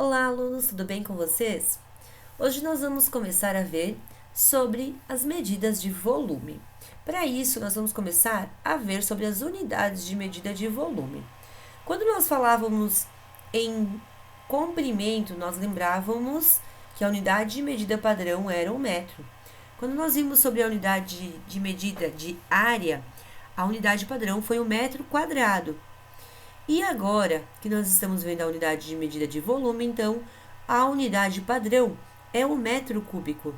Olá, alunos, tudo bem com vocês? Hoje nós vamos começar a ver sobre as medidas de volume. Para isso, nós vamos começar a ver sobre as unidades de medida de volume. Quando nós falávamos em comprimento, nós lembrávamos que a unidade de medida padrão era o metro. Quando nós vimos sobre a unidade de medida de área, a unidade padrão foi o metro quadrado. E agora que nós estamos vendo a unidade de medida de volume, então a unidade padrão é o metro cúbico.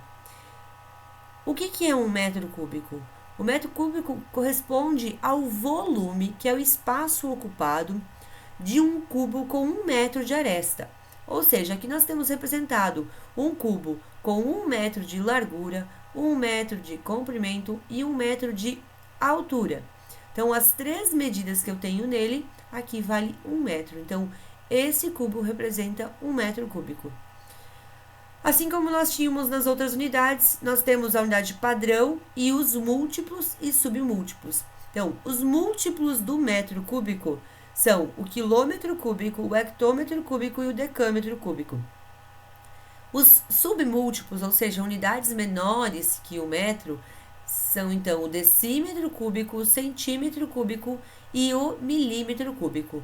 O que é um metro cúbico? O metro cúbico corresponde ao volume, que é o espaço ocupado de um cubo com 1 metro de aresta. Ou seja, aqui nós temos representado um cubo com 1 metro de largura, 1 metro de comprimento e 1 metro de altura. Então, as três medidas que eu tenho nele, aqui vale 1 metro. Então, esse cubo representa 1 metro cúbico. Assim como nós tínhamos nas outras unidades, nós temos a unidade padrão e os múltiplos e submúltiplos. Então, os múltiplos do metro cúbico são o quilômetro cúbico, o hectômetro cúbico e o decâmetro cúbico. Os submúltiplos, ou seja, unidades menores que o metro, são então o decímetro cúbico, o centímetro cúbico e o milímetro cúbico.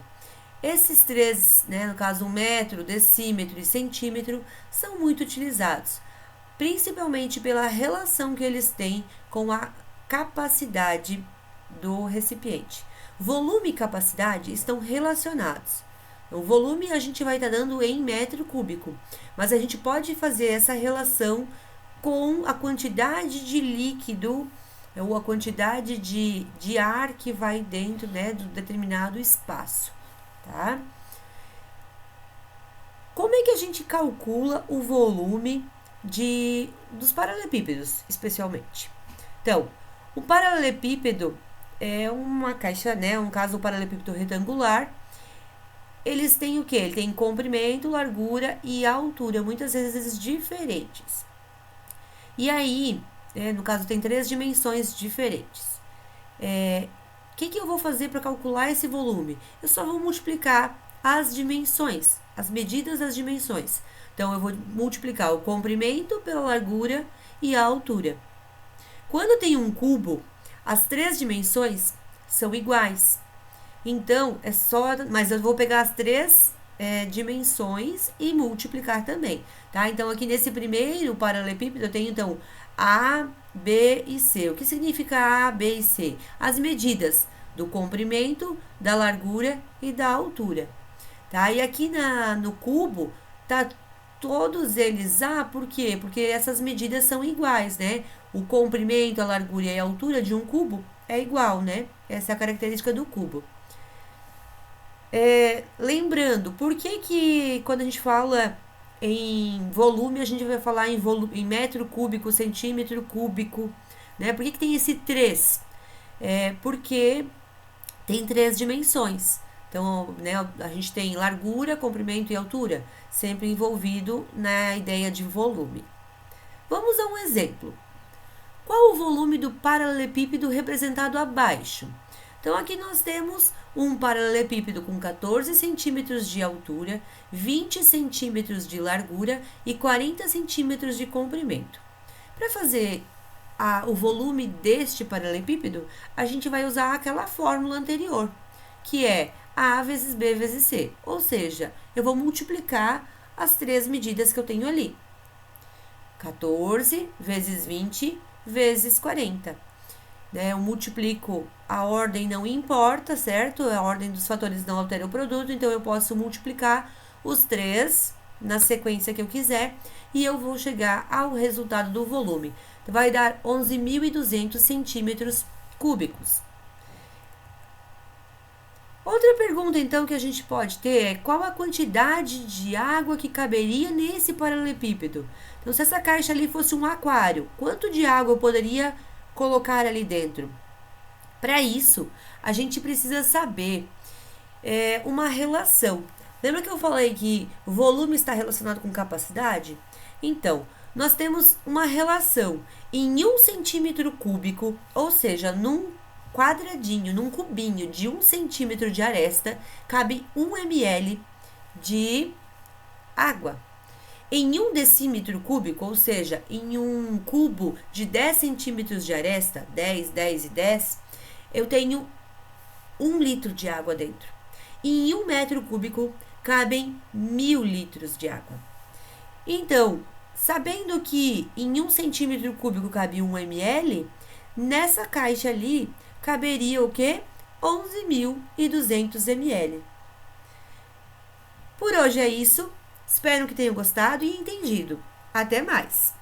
Esses três, no caso o metro, decímetro e centímetro, são muito utilizados, principalmente pela relação que eles têm com a capacidade do recipiente. Volume e capacidade estão relacionados. O volume a gente vai estar dando em metro cúbico, mas a gente pode fazer essa relação com a quantidade de líquido ou a quantidade de ar que vai dentro, do determinado espaço, tá? Como é que a gente calcula o volume dos paralelepípedos, especialmente? Então, o paralelepípedo é uma caixa, um caso, o paralelepípedo retangular, eles têm o quê? Ele tem comprimento, largura e altura, muitas vezes diferentes. E aí, no caso, tem três dimensões diferentes. O que eu vou fazer para calcular esse volume? Eu só vou multiplicar as dimensões, as medidas das dimensões. Então, eu vou multiplicar o comprimento pela largura e a altura. Quando eu tenho um cubo, as três dimensões são iguais. Então, mas eu vou pegar as três dimensões e multiplicar também, tá? Então, aqui nesse primeiro paralelepípedo, eu tenho, então, A, B e C. O que significa A, B e C? As medidas do comprimento, da largura e da altura, tá? E aqui no cubo, tá todos eles A, por quê? Porque essas medidas são iguais, né? O comprimento, a largura e a altura de um cubo é igual, né? Essa é a característica do cubo. Lembrando, por que quando a gente fala em volume, a gente vai falar em metro cúbico, centímetro cúbico, né? Por que tem esse 3? Porque tem três dimensões. Então, a gente tem largura, comprimento e altura, sempre envolvido na ideia de volume. Vamos a um exemplo. Qual o volume do paralelepípedo representado abaixo? Então, aqui nós temos um paralelepípedo com 14 centímetros de altura, 20 centímetros de largura e 40 centímetros de comprimento. Para fazer o volume deste paralelepípedo, a gente vai usar aquela fórmula anterior, que é A vezes B vezes C. Ou seja, eu vou multiplicar as três medidas que eu tenho ali. 14 vezes 20 vezes 40. Eu multiplico, a ordem não importa, certo? A ordem dos fatores não altera o produto, então eu posso multiplicar os três na sequência que eu quiser e eu vou chegar ao resultado do volume. Vai dar 11.200 centímetros cúbicos. Outra pergunta, então, que a gente pode ter é qual a quantidade de água que caberia nesse paralelepípedo? Então, se essa caixa ali fosse um aquário, quanto de água eu poderia colocar ali dentro? Para isso, a gente precisa saber uma relação. Lembra que eu falei que volume está relacionado com capacidade? Então, nós temos uma relação em 1 centímetro cúbico, ou seja, num quadradinho, num cubinho de 1 centímetro de aresta, cabe 1 ml de água. Em 1 decímetro cúbico, ou seja, em um cubo de 10 centímetros de aresta, 10, 10 e 10, eu tenho 1 litro de água dentro. E em 1 metro cúbico cabem 1000 litros de água. Então, sabendo que em 1 centímetro cúbico cabe 1 ml, nessa caixa ali caberia o quê? 11.200 ml. Por hoje é isso. Espero que tenham gostado e entendido. Até mais!